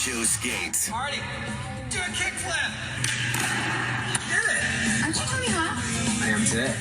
show skates. Marty, do a kickflip. Get it. Aren't you Tony Hawk? I am today.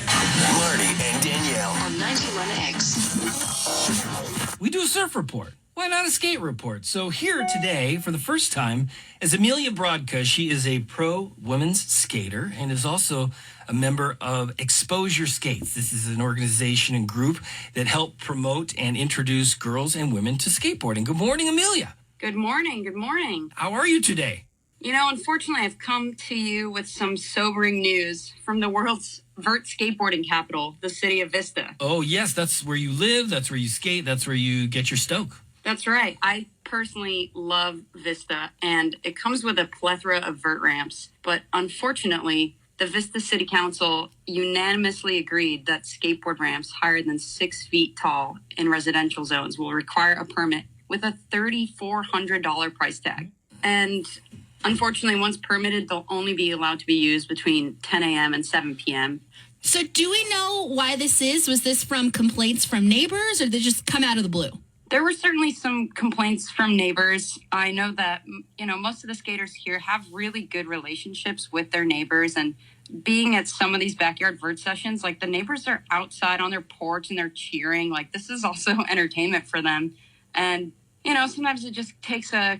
Marty and Danielle. On 91X. We do a surf report. Why not a skate report? So here today, for the first time, is Amelia Brodka. She is a pro women's skater and is also a member of Exposure Skates. This is an organization and group that help promote and introduce girls and women to skateboarding. Good morning, Amelia. Good morning. Good morning. How are you today? You know, unfortunately, I've come to you with some sobering news from the world's vert skateboarding capital, the city of Vista. Oh, yes, that's where you live. That's where you skate. That's where you get your stoke. That's right. I personally love Vista, and it comes with a plethora of vert ramps. But unfortunately, the Vista City Council unanimously agreed that skateboard ramps higher than 6 feet tall in residential zones will require a permit with a $3,400 price tag. And unfortunately, once permitted, they'll only be allowed to be used between 10 a.m. and 7 p.m. So do we know why this is? Was this from complaints from neighbors, or did they just come out of the blue? There were certainly some complaints from neighbors. I know that, most of the skaters here have really good relationships with their neighbors, and being at some of these backyard vert sessions, like the neighbors are outside on their porch and they're cheering. Like, this is also entertainment for them. And, sometimes it just takes a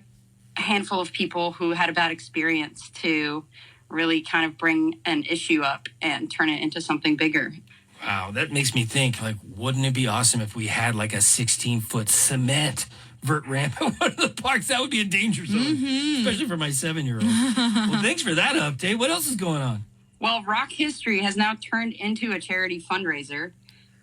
handful of people who had a bad experience to really kind of bring an issue up and turn it into something bigger. Wow, that makes me think, wouldn't it be awesome if we had a 16-foot cement vert ramp at one of the parks? That would be a danger zone, especially for my 7-year-old. Well, thanks for that update. What else is going on? Well, rock history has now turned into a charity fundraiser.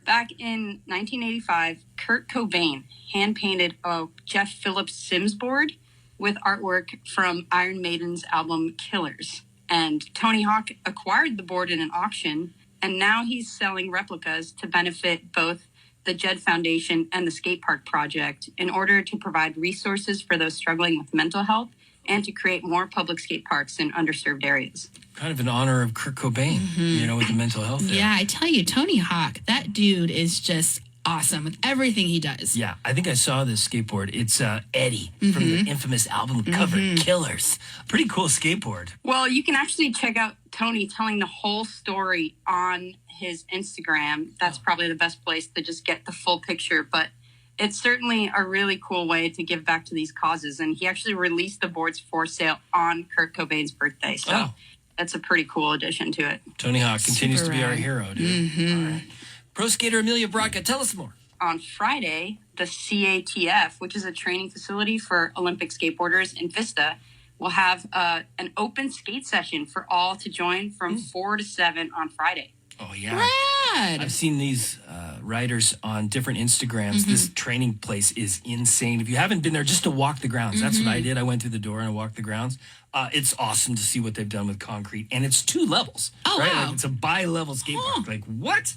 Back in 1985, Kurt Cobain hand-painted a Jeff Phillips Sims board with artwork from Iron Maiden's album Killers. And Tony Hawk acquired the board in an auction, and now he's selling replicas to benefit both the Jed Foundation and the Skate Park Project in order to provide resources for those struggling with mental health and to create more public skate parks in underserved areas. Kind of in honor of Kurt Cobain, with the mental health there. Yeah, I tell you, Tony Hawk, that dude is just awesome with everything he does. Yeah, I think I saw this skateboard. It's Eddie from the infamous album cover, Killers. Pretty cool skateboard. Well, you can actually check out Tony telling the whole story on his Instagram. That's probably the best place to just get the full picture, but it's certainly a really cool way to give back to these causes. And he actually released the boards for sale on Kurt Cobain's birthday. So that's a pretty cool addition to it. Tony Hawk continues Super to be our rad. hero, dude. All right. Pro skater Amelia Brodka, tell us more. On Friday, the CATF, which is a training facility for Olympic skateboarders in Vista, will have an open skate session for all to join from 4 to 7 on Friday. Oh, yeah. Rad. I've seen these riders on different Instagrams. This training place is insane. If you haven't been there, just to walk the grounds. That's what I did. I went through the door and I walked the grounds. It's awesome to see what they've done with concrete. And it's 2 levels. Oh, right? wow. It's a bi-level skate park. What?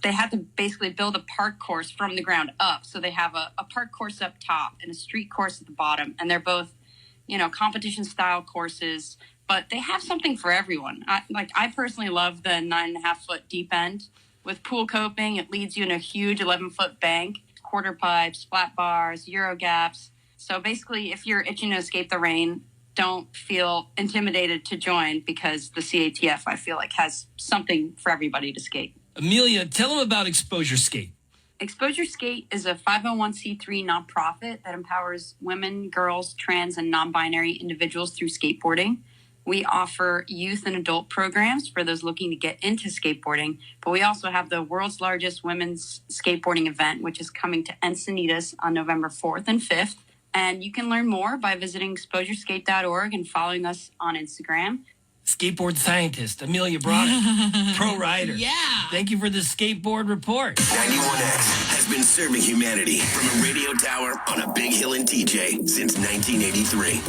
They had to basically build a park course from the ground up. So they have a park course up top and a street course at the bottom. And they're both, competition style courses, but they have something for everyone. I personally love the 9.5-foot deep end with pool coping. It leads you in a huge 11-foot bank, quarter pipes, flat bars, Euro gaps. So basically, if you're itching to escape the rain, don't feel intimidated to join, because the CATF, I feel like, has something for everybody to skate. Amelia, tell them about Exposure Skate. Exposure Skate is a 501c3 nonprofit that empowers women, girls, trans, and non-binary individuals through skateboarding. We offer youth and adult programs for those looking to get into skateboarding, but we also have the world's largest women's skateboarding event, which is coming to Encinitas on November 4th and 5th. And you can learn more by visiting exposureskate.org and following us on Instagram. Skateboard scientist, Amelia Brodka, pro rider. Yeah. Thank you for the skateboard report. 91X has been serving humanity from a radio tower on a big hill in TJ since 1983.